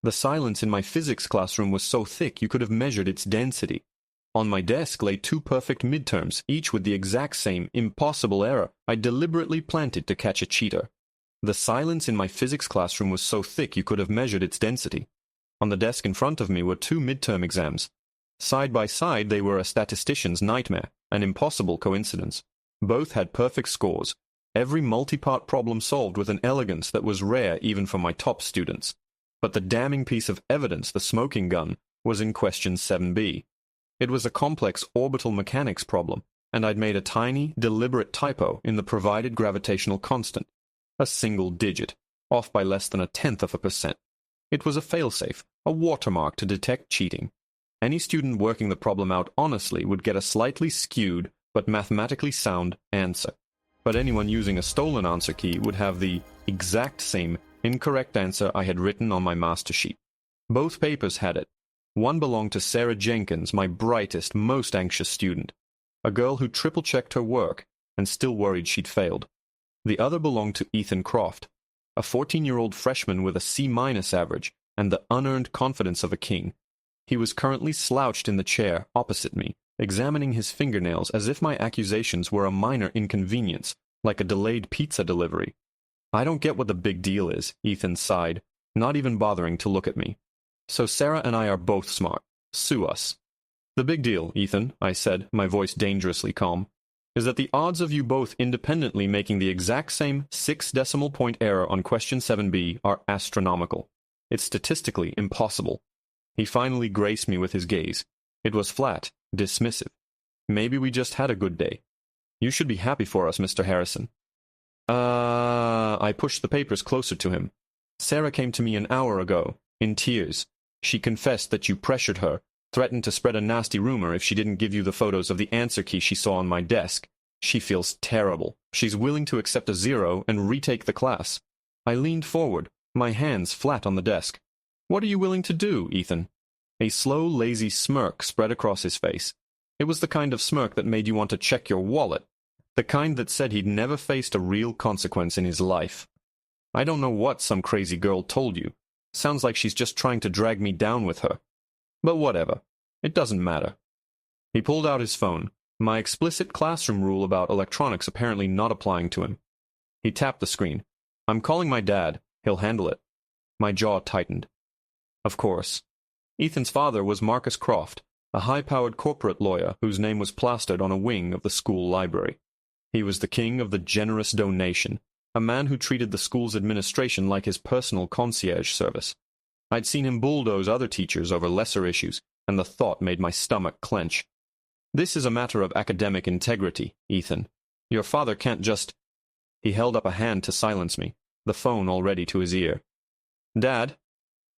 The silence in my physics classroom was so thick you could have measured its density. On my desk lay two perfect midterms, each with the exact same impossible error I deliberately planted to catch a cheater. The silence in my physics classroom was so thick you could have measured its density. On the desk in front of me were two midterm exams. Side by side they were a statistician's nightmare, an impossible coincidence. Both had perfect scores, every multi-part problem solved with an elegance that was rare even for my top students. But the damning piece of evidence, the smoking gun, was in question 7b. It was a complex orbital mechanics problem, and I'd made a tiny, deliberate typo in the provided gravitational constant. A single digit, off by less than 0.1%. It was a failsafe, a watermark to detect cheating. Any student working the problem out honestly would get a slightly skewed but mathematically sound answer. But anyone using a stolen answer key would have the exact same incorrect answer I had written on my master sheet. Both papers had it. One belonged to Sarah Jenkins, my brightest, most anxious student, a girl who triple-checked her work and still worried she'd failed. The other belonged to Ethan Croft, a 14-year-old freshman with a C- average and the unearned confidence of a king. He was currently slouched in the chair opposite me, examining his fingernails as if my accusations were a minor inconvenience, like a delayed pizza delivery. "I don't get what the big deal is," Ethan sighed, not even bothering to look at me. "So Sarah and I are both smart. Sue us." "The big deal, Ethan," I said, my voice dangerously calm, "is that the odds of you both independently making the exact same 6 decimal point error on question 7b are astronomical. It's statistically impossible." He finally graced me with his gaze. It was flat, dismissive. "Maybe we just had a good day. You should be happy for us, Mr. Harrison." I pushed the papers closer to him. "Sarah came to me an hour ago, in tears. She confessed that you pressured her, threatened to spread a nasty rumor if she didn't give you the photos of the answer key she saw on my desk. She feels terrible. She's willing to accept a 0 and retake the class." I leaned forward, my hands flat on the desk. "What are you willing to do, Ethan?" A slow, lazy smirk spread across his face. It was the kind of smirk that made you want to check your wallet, the kind that said he'd never faced a real consequence in his life. "I don't know what some crazy girl told you. Sounds like she's just trying to drag me down with her. But whatever. It doesn't matter." He pulled out his phone, my explicit classroom rule about electronics apparently not applying to him. He tapped the screen. "I'm calling my dad. He'll handle it." My jaw tightened. Of course. Ethan's father was Marcus Croft, a high-powered corporate lawyer whose name was plastered on a wing of the school library. He was the king of the generous donation, a man who treated the school's administration like his personal concierge service. I'd seen him bulldoze other teachers over lesser issues, and the thought made my stomach clench. "This is a matter of academic integrity, Ethan. Your father can't just—" He held up a hand to silence me, the phone already to his ear. "Dad?"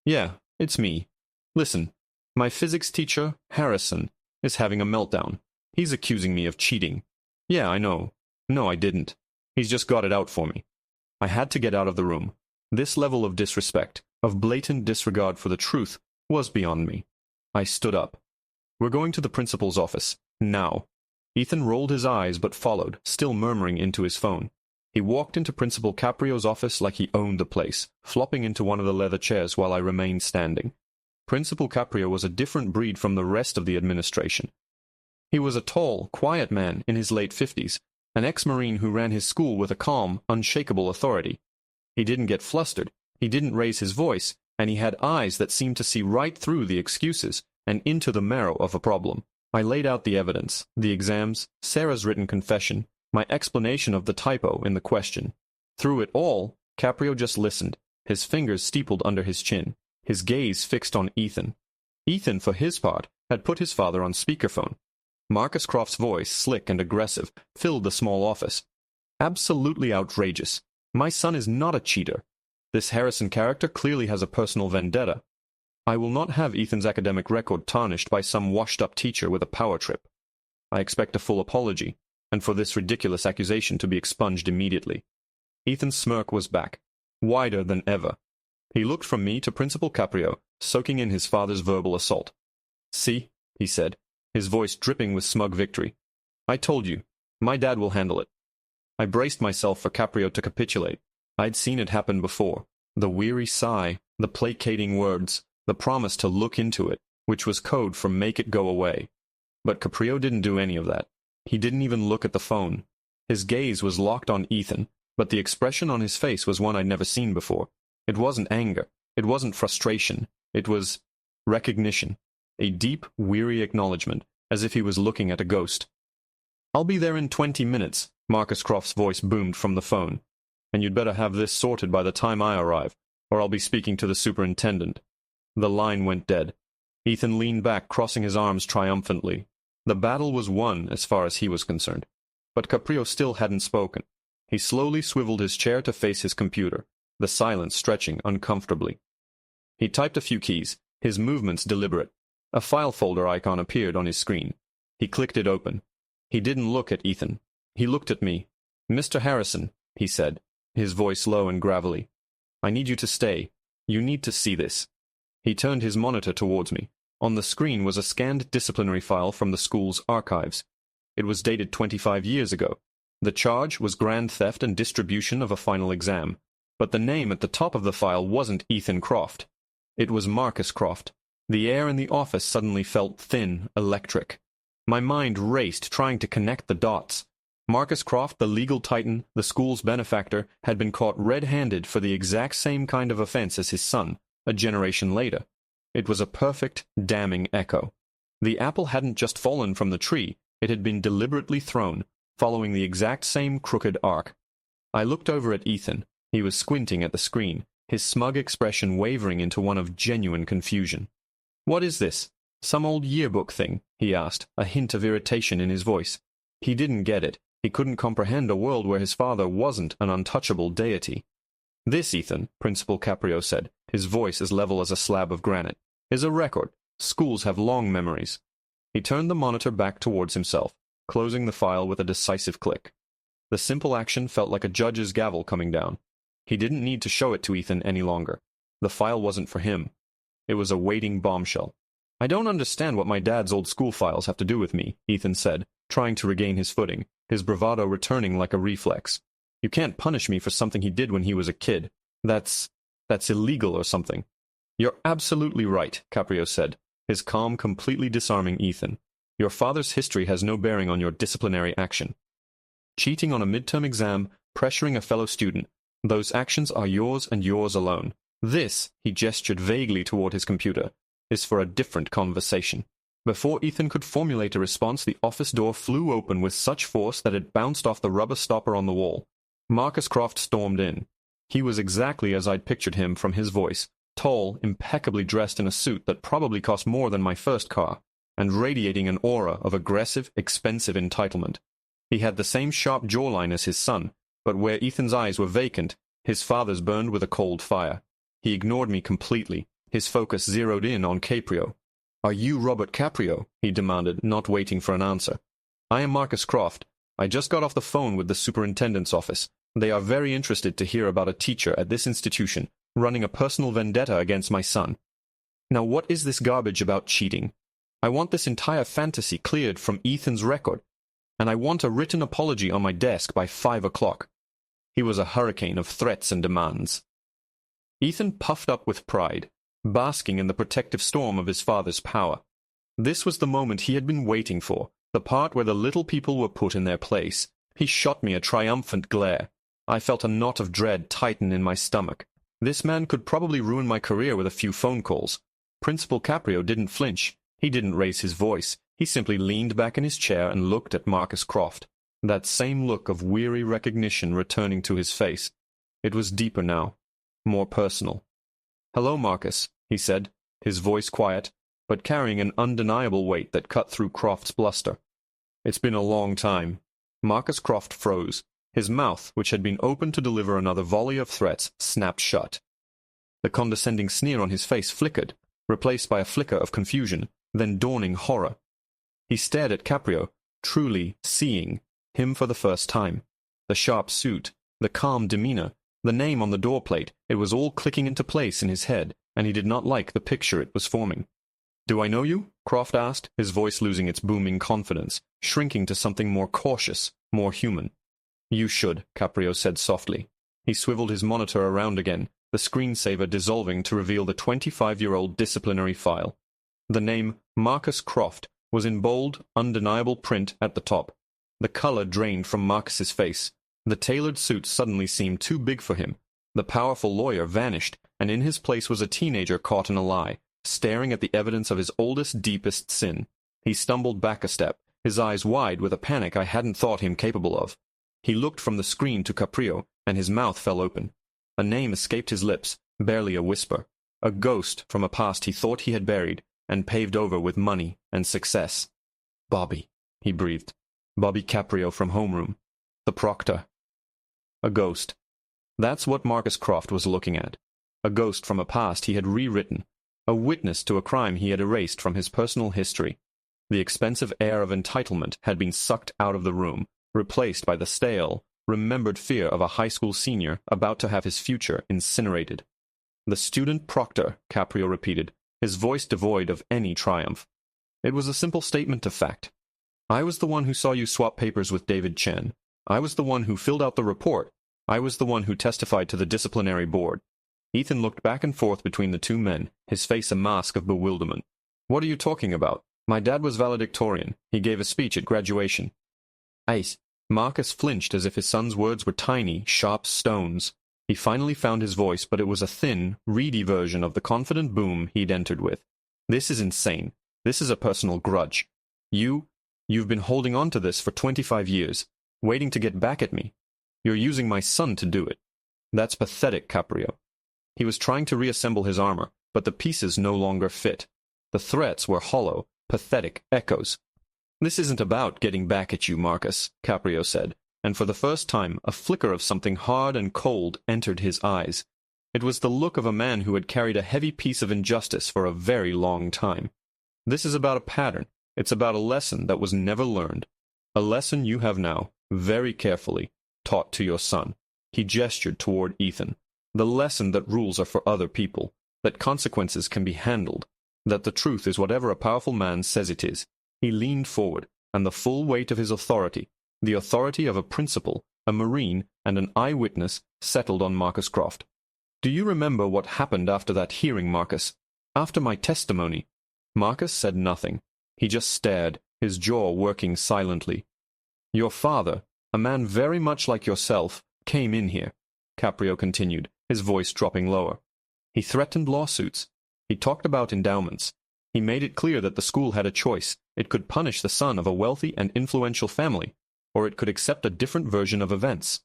"Yeah, it's me. Listen, my physics teacher, Harrison, is having a meltdown. He's accusing me of cheating." "Yeah, I know. No, I didn't. He's just got it out for me." I had to get out of the room. This level of disrespect, of blatant disregard for the truth, was beyond me. I stood up. "We're going to the principal's office. Now." Ethan rolled his eyes but followed, still murmuring into his phone. He walked into Principal Caprio's office like he owned the place, flopping into one of the leather chairs while I remained standing. Principal Caprio was a different breed from the rest of the administration. He was a tall, quiet man in his late 50s, an ex-Marine who ran his school with a calm, unshakable authority. He didn't get flustered, he didn't raise his voice, and he had eyes that seemed to see right through the excuses and into the marrow of a problem. I laid out the evidence, the exams, Sarah's written confession, my explanation of the typo in the question. Through it all, Caprio just listened, his fingers steepled under his chin, his gaze fixed on Ethan. Ethan, for his part, had put his father on speakerphone. Marcus Croft's voice, slick and aggressive, filled the small office. "Absolutely outrageous. My son is not a cheater. This Harrison character clearly has a personal vendetta. I will not have Ethan's academic record tarnished by some washed-up teacher with a power trip. I expect a full apology, and for this ridiculous accusation to be expunged immediately." Ethan's smirk was back, wider than ever. He looked from me to Principal Caprio, soaking in his father's verbal assault. "See," he said, his voice dripping with smug victory. "I told you. My dad will handle it." I braced myself for Caprio to capitulate. I'd seen it happen before. The weary sigh, The placating words, the promise to look into it, which was code for make it go away. But Caprio didn't do any of that. He didn't even look at the phone. His gaze was locked on Ethan, but the expression on his face was one I'd never seen before. It wasn't anger. It wasn't frustration. It was recognition. A deep, weary acknowledgement, as if he was looking at a ghost. "I'll be there in 20 minutes, Marcus Croft's voice boomed from the phone. "And you'd better have this sorted by the time I arrive, or I'll be speaking to the superintendent." The line went dead. Ethan leaned back, crossing his arms triumphantly. The battle was won as far as he was concerned. But Caprio still hadn't spoken. He slowly swiveled his chair to face his computer, the silence stretching uncomfortably. He typed a few keys, his movements deliberate. A file folder icon appeared on his screen. He clicked it open. He didn't look at Ethan. He looked at me. "Mr. Harrison," he said, his voice low and gravelly, "I need you to stay. You need to see this." He turned his monitor towards me. On the screen was a scanned disciplinary file from the school's archives. It was dated 25 years ago. The charge was grand theft and distribution of a final exam. But the name at the top of the file wasn't Ethan Croft. It was Marcus Croft. The air in the office suddenly felt thin, electric. My mind raced, trying to connect the dots. Marcus Croft, the legal titan, the school's benefactor, had been caught red-handed for the exact same kind of offense as his son, a generation later. It was a perfect, damning echo. The apple hadn't just fallen from the tree, it had been deliberately thrown, following the exact same crooked arc. I looked over at Ethan. He was squinting at the screen, his smug expression wavering into one of genuine confusion. "What is this? Some old yearbook thing?" he asked, a hint of irritation in his voice. He didn't get it. He couldn't comprehend a world where his father wasn't an untouchable deity. "This, Ethan," Principal Caprio said, his voice as level as a slab of granite, "is a record. Schools have long memories." He turned the monitor back towards himself, closing the file with a decisive click. The simple action felt like a judge's gavel coming down. He didn't need to show it to Ethan any longer. The file wasn't for him. It was a waiting bombshell. "I don't understand what my dad's old school files have to do with me," Ethan said, trying to regain his footing, his bravado returning like a reflex. "You can't punish me for something he did when he was a kid. That's illegal or something." "You're absolutely right," Caprio said, his calm completely disarming Ethan. "Your father's history has no bearing on your disciplinary action. Cheating on a midterm exam, pressuring a fellow student, those actions are yours and yours alone. This," he gestured vaguely toward his computer, "is for a different conversation." Before Ethan could formulate a response, the office door flew open with such force that it bounced off the rubber stopper on the wall. Marcus Croft stormed in. He was exactly as I'd pictured him from his voice, tall, impeccably dressed in a suit that probably cost more than my first car, and radiating an aura of aggressive, expensive entitlement. He had the same sharp jawline as his son, but where Ethan's eyes were vacant, his father's burned with a cold fire. He ignored me completely. His focus zeroed in on Caprio. "Are you Robert Caprio?" he demanded, not waiting for an answer. "I am Marcus Croft. I just got off the phone with the superintendent's office. They are very interested to hear about a teacher at this institution running a personal vendetta against my son. Now what is this garbage about cheating? I want this entire fantasy cleared from Ethan's record, and I want a written apology on my desk by 5 o'clock. He was a hurricane of threats and demands. Ethan puffed up with pride, basking in the protective storm of his father's power. This was the moment he had been waiting for, the part where the little people were put in their place. He shot me a triumphant glare. I felt a knot of dread tighten in my stomach. This man could probably ruin my career with a few phone calls. Principal Caprio didn't flinch. He didn't raise his voice. He simply leaned back in his chair and looked at Marcus Croft, that same look of weary recognition returning to his face. It was deeper now, more personal. "Hello, Marcus," he said, his voice quiet, but carrying an undeniable weight that cut through Croft's bluster. "It's been a long time." Marcus Croft froze. His mouth, which had been open to deliver another volley of threats, snapped shut. The condescending sneer on his face flickered, replaced by a flicker of confusion, then dawning horror. He stared at Caprio, truly seeing him for the first time. The sharp suit, the calm demeanor, the name on the doorplate, it was all clicking into place in his head, and he did not like the picture it was forming. "Do I know you?" Croft asked, his voice losing its booming confidence, shrinking to something more cautious, more human. "You should," Caprio said softly. He swiveled his monitor around again, the screensaver dissolving to reveal the 25-year-old disciplinary file. The name Marcus Croft was in bold, undeniable print at the top. The color drained from Marcus's face. The tailored suit suddenly seemed too big for him. The powerful lawyer vanished, and in his place was a teenager caught in a lie, staring at the evidence of his oldest, deepest sin. He stumbled back a step, his eyes wide with a panic I hadn't thought him capable of. He looked from the screen to Caprio, and his mouth fell open. A name escaped his lips, barely a whisper. A ghost from a past he thought he had buried, and paved over with money and success. Bobby, he breathed. Bobby Caprio from homeroom. The proctor. A ghost. That's what Marcus Croft was looking at. A ghost from a past he had rewritten. A witness to a crime he had erased from his personal history. The expensive air of entitlement had been sucked out of the room, replaced by the stale, remembered fear of a high school senior about to have his future incinerated. The student proctor, Caprio repeated, his voice devoid of any triumph. It was a simple statement of fact. I was the one who saw you swap papers with David Chen. I was the one who filled out the report. I was the one who testified to the disciplinary board. Ethan looked back and forth between the two men, his face a mask of bewilderment. What are you talking about? My dad was valedictorian. He gave a speech at graduation. Ace. Marcus flinched as if his son's words were tiny, sharp stones. He finally found his voice, but it was a thin, reedy version of the confident boom he'd entered with. This is insane. This is a personal grudge. You've been holding on to this for 25 years, waiting to get back at me. You're using my son to do it. That's pathetic, Caprio. He was trying to reassemble his armor, but the pieces no longer fit. The threats were hollow, pathetic echoes. This isn't about getting back at you, Marcus, Caprio said, and for the first time a flicker of something hard and cold entered his eyes. It was the look of a man who had carried a heavy piece of injustice for a very long time. This is about a pattern. It's about a lesson that was never learned. A lesson you have now, very carefully, taught to your son. He gestured toward Ethan. The lesson that rules are for other people, that consequences can be handled, that the truth is whatever a powerful man says it is. He leaned forward, and the full weight of his authority, the authority of a principal, a Marine, and an eyewitness, settled on Marcus Croft. Do you remember what happened after that hearing, Marcus? After my testimony? Marcus said nothing. He just stared, his jaw working silently. Your father, a man very much like yourself, came in here, Caprio continued, his voice dropping lower. He threatened lawsuits. He talked about endowments. He made it clear that the school had a choice. It could punish the son of a wealthy and influential family, or it could accept a different version of events.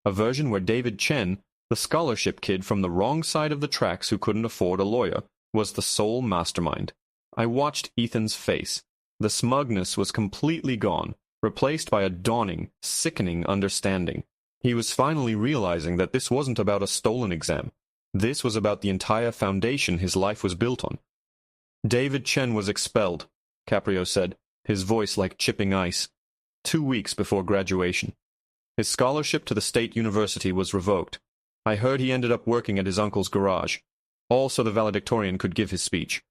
A version where David Chen, the scholarship kid from the wrong side of the tracks who couldn't afford a lawyer, was the sole mastermind. I watched Ethan's face. The smugness was completely gone, replaced by a dawning, sickening understanding. He was finally realizing that this wasn't about a stolen exam. This was about the entire foundation his life was built on. David Chen was expelled, Caprio said, his voice like chipping ice, 2 weeks before graduation. His scholarship to the state university was revoked. I heard he ended up working at his uncle's garage. Also the valedictorian could give his speech.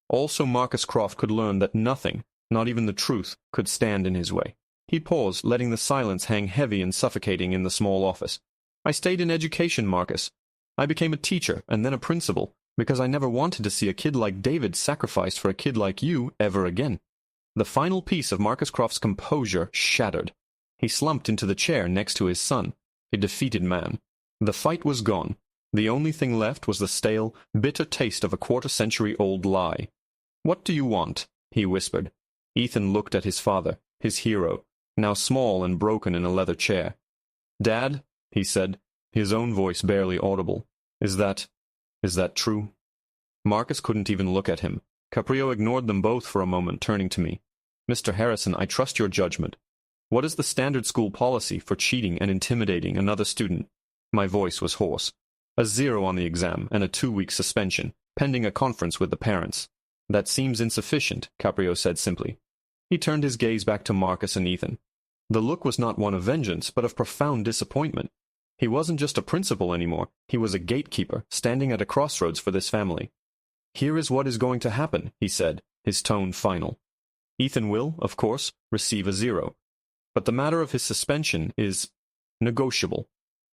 Also Marcus Croft could learn that nothing, not even the truth, could stand in his way. He paused, letting the silence hang heavy and suffocating in the small office. I stayed in education, Marcus. I became a teacher and then a principal, because I never wanted to see a kid like David sacrificed for a kid like you ever again. The final piece of Marcus Croft's composure shattered. He slumped into the chair next to his son, a defeated man. The fight was gone. The only thing left was the stale, bitter taste of a quarter-century-old lie. What do you want? He whispered. Ethan looked at his father, his hero, now small and broken in a leather chair. Dad, he said, his own voice barely audible. Is that true? Marcus couldn't even look at him. Caprio ignored them both for a moment, turning to me. Mr. Harrison, I trust your judgment. What is the standard school policy for cheating and intimidating another student? My voice was hoarse. A 0 on the exam and a 2-week suspension, pending a conference with the parents. That seems insufficient, Caprio said simply. He turned his gaze back to Marcus and Ethan. The look was not one of vengeance, but of profound disappointment. He wasn't just a principal anymore. He was a gatekeeper, standing at a crossroads for this family. Here is what is going to happen, he said, his tone final. Ethan will, of course, receive a 0. But the matter of his suspension is negotiable.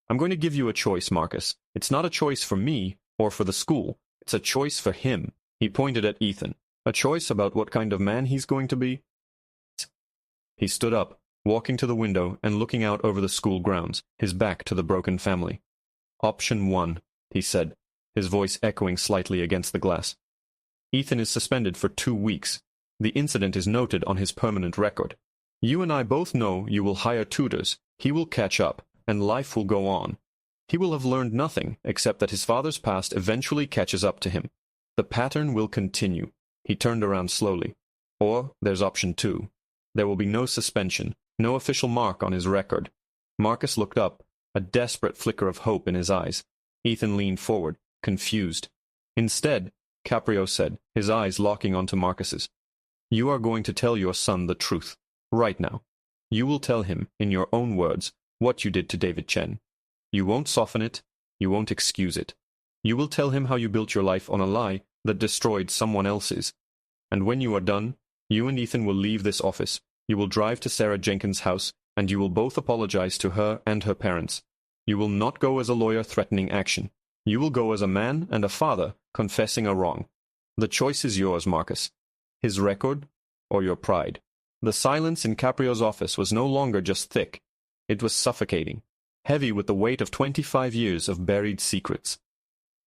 I'm going to give you a choice, Marcus. It's not a choice for me or for the school. It's a choice for him. He pointed at Ethan. A choice about what kind of man he's going to be. He stood up, walking to the window and looking out over the school grounds, his back to the broken family. Option 1, he said, his voice echoing slightly against the glass. Ethan is suspended for 2 weeks. The incident is noted on his permanent record. You and I both know you will hire tutors. He will catch up, and life will go on. He will have learned nothing except that his father's past eventually catches up to him. The pattern will continue. He turned around slowly. Or there's option 2. There will be no suspension, no official mark on his record. Marcus looked up, a desperate flicker of hope in his eyes. Ethan leaned forward, confused. Instead, Caprio said, his eyes locking onto Marcus's, "You are going to tell your son the truth, right now. You will tell him, in your own words, what you did to David Chen. You won't soften it, you won't excuse it. You will tell him how you built your life on a lie that destroyed someone else's. And when you are done, you and Ethan will leave this office. You will drive to Sarah Jenkins' house, and you will both apologize to her and her parents. You will not go as a lawyer threatening action. You will go as a man and a father confessing a wrong. The choice is yours, Marcus. His record or your pride." The silence in Caprio's office was no longer just thick. It was suffocating, heavy with the weight of 25 years of buried secrets.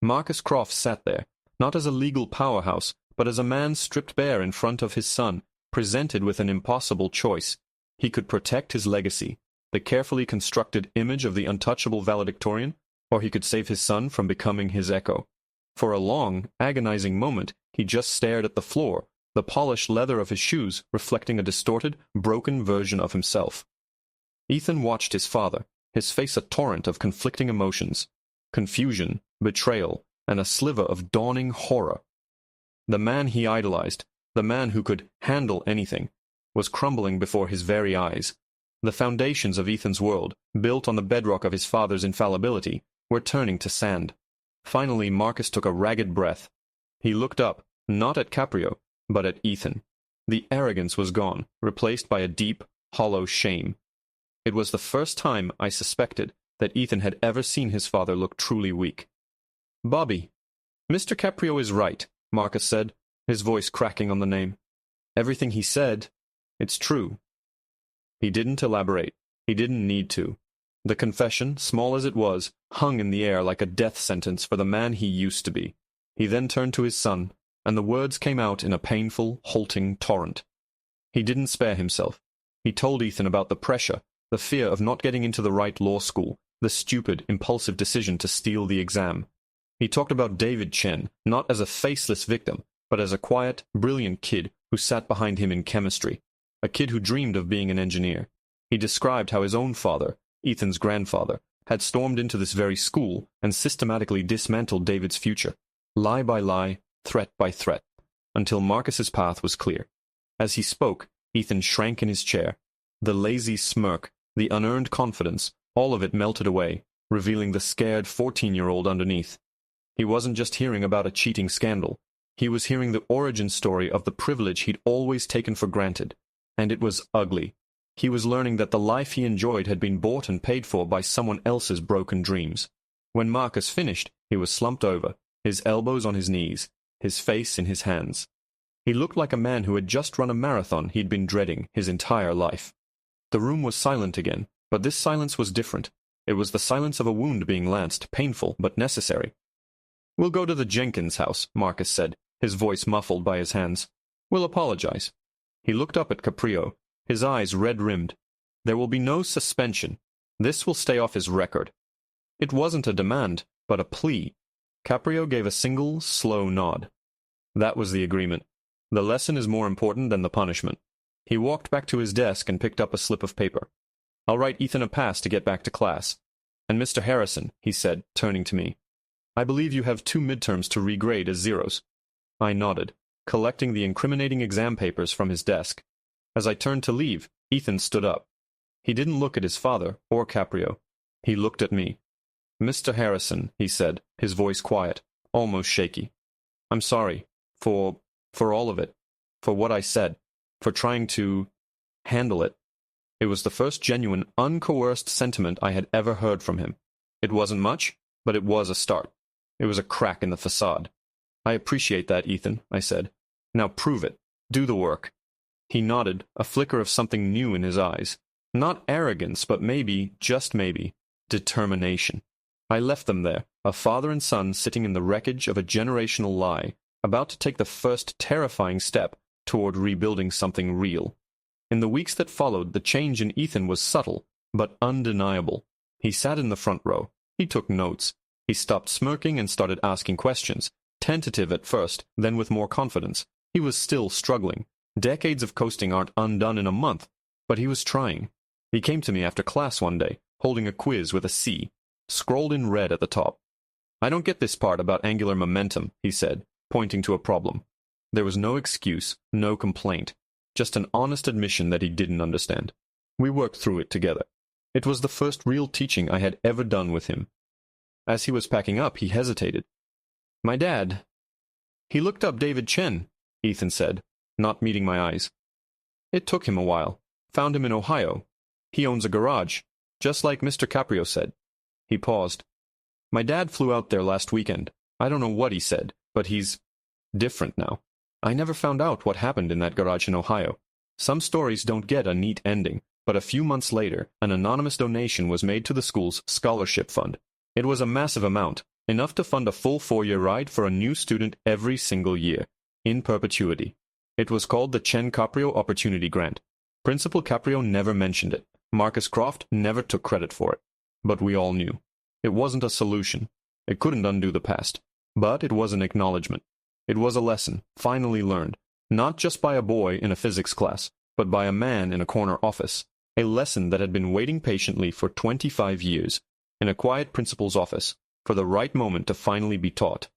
Marcus Croft sat there, not as a legal powerhouse, but as a man stripped bare in front of his son, presented with an impossible choice. He could protect his legacy, the carefully constructed image of the untouchable valedictorian, or he could save his son from becoming his echo. For a long, agonizing moment, he just stared at the floor, the polished leather of his shoes reflecting a distorted, broken version of himself. Ethan watched his father, his face a torrent of conflicting emotions, confusion, betrayal, and a sliver of dawning horror. The man he idolized, the man who could handle anything, was crumbling before his very eyes. The foundations of Ethan's world, built on the bedrock of his father's infallibility, were turning to sand. Finally, Marcus took a ragged breath. He looked up, not at Caprio, but at Ethan. The arrogance was gone, replaced by a deep, hollow shame. It was the first time I suspected that Ethan had ever seen his father look truly weak. "Bobby, Mr. Caprio is right," Marcus said, his voice cracking on the name. "Everything he said, it's true." He didn't elaborate. He didn't need to. The confession, small as it was, hung in the air like a death sentence for the man he used to be. He then turned to his son, and the words came out in a painful, halting torrent. He didn't spare himself. He told Ethan about the pressure, the fear of not getting into the right law school, the stupid, impulsive decision to steal the exam. He talked about David Chen, not as a faceless victim, but as a quiet, brilliant kid who sat behind him in chemistry, a kid who dreamed of being an engineer. He described how his own father, Ethan's grandfather, had stormed into this very school and systematically dismantled David's future, lie by lie, threat by threat, until Marcus's path was clear. As he spoke, Ethan shrank in his chair. The lazy smirk, the unearned confidence, all of it melted away, revealing the scared 14-year-old underneath. He wasn't just hearing about a cheating scandal. He was hearing the origin story of the privilege he'd always taken for granted, and it was ugly. He was learning that the life he enjoyed had been bought and paid for by someone else's broken dreams. When Marcus finished, he was slumped over, his elbows on his knees, his face in his hands. He looked like a man who had just run a marathon he'd been dreading his entire life. The room was silent again, but this silence was different. It was the silence of a wound being lanced, painful but necessary. "We'll go to the Jenkins house," Marcus said, his voice muffled by his hands. "We'll apologize." He looked up at Caprio, his eyes red-rimmed. "There will be no suspension. This will stay off his record." It wasn't a demand, but a plea. Caprio gave a single, slow nod. That was the agreement. The lesson is more important than the punishment. He walked back to his desk and picked up a slip of paper. "I'll write Ethan a pass to get back to class. And Mr. Harrison," he said, turning to me, "I believe you have 2 midterms to regrade as zeros." I nodded, collecting the incriminating exam papers from his desk. As I turned to leave, Ethan stood up. He didn't look at his father or Caprio. He looked at me. "Mr. Harrison," he said, his voice quiet, almost shaky. "I'm sorry for all of it, for what I said, for trying to handle it." It was the first genuine, uncoerced sentiment I had ever heard from him. It wasn't much, but it was a start. It was a crack in the facade. I appreciate that, Ethan, I said. Now prove it. Do the work. He nodded, a flicker of something new in his eyes. Not arrogance, but maybe, just maybe, determination. I left them there, a father and son sitting in the wreckage of a generational lie, about to take the first terrifying step toward rebuilding something real. In the weeks that followed, the change in Ethan was subtle, but undeniable. He sat in the front row. He took notes. He stopped smirking and started asking questions, tentative at first, then with more confidence. He was still struggling. Decades of coasting aren't undone in a month, but he was trying. He came to me after class one day, holding a quiz with a C, scrolled in red at the top. I don't get this part about angular momentum, he said, pointing to a problem. There was no excuse, no complaint, just an honest admission that he didn't understand. We worked through it together. It was the first real teaching I had ever done with him. As he was packing up, he hesitated. My dad. He looked up David Chen, Ethan said, not meeting my eyes. It took him a while. Found him in Ohio. He owns a garage, just like Mr. Caprio said. He paused. My dad flew out there last weekend. I don't know what he said, but he's different now. I never found out what happened in that garage in Ohio. Some stories don't get a neat ending, but a few months later, an anonymous donation was made to the school's scholarship fund. It was a massive amount, enough to fund a full 4-year ride for a new student every single year, in perpetuity. It was called the Chen Caprio Opportunity Grant. Principal Caprio never mentioned it. Marcus Croft never took credit for it. But we all knew. It wasn't a solution. It couldn't undo the past. But it was an acknowledgement. It was a lesson, finally learned, not just by a boy in a physics class, but by a man in a corner office. A lesson that had been waiting patiently for 25 years, in a quiet principal's office, for the right moment to finally be taught.